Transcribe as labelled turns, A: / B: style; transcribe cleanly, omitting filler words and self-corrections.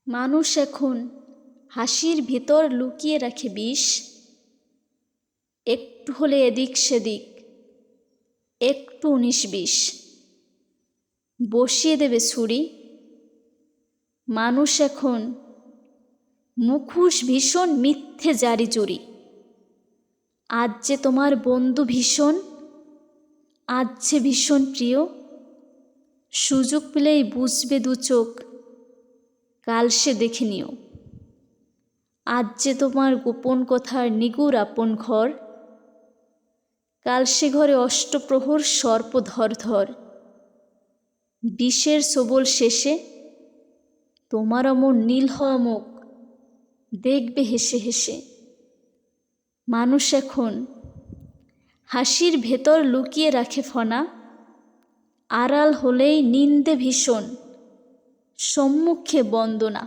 A: মানুষ এখন হাসির ভিতর লুকিয়ে রাখে বিষ। একটু হলে এদিক সেদিক, একটু 19-20 বসিয়ে দেবে ছুরি। মানুষ এখন মুখোশ ভীষণ, মিথ্যে জারি জুরি। আজ যে তোমার বন্ধু ভীষণ, আজ যে ভীষণ প্রিয়, সুযোগ পেলেই বুঝবে দু চোখ, কাল সে দেখে নিও। আজ যে তোমার গোপন কথার নিগুড় আপন ঘর, কাল সে ঘরে অষ্টপ্রহর সর্প ধর ধর। বিষের সবল শেষে তোমার অমন নীল হওয়া মুখ দেখবে হেসে হেসে। মানুষ এখন হাসির ভেতর লুকিয়ে রাখে ফনা, আড়াল হলেই নিন্দে ভীষণ, সম্মুখে বন্দনা।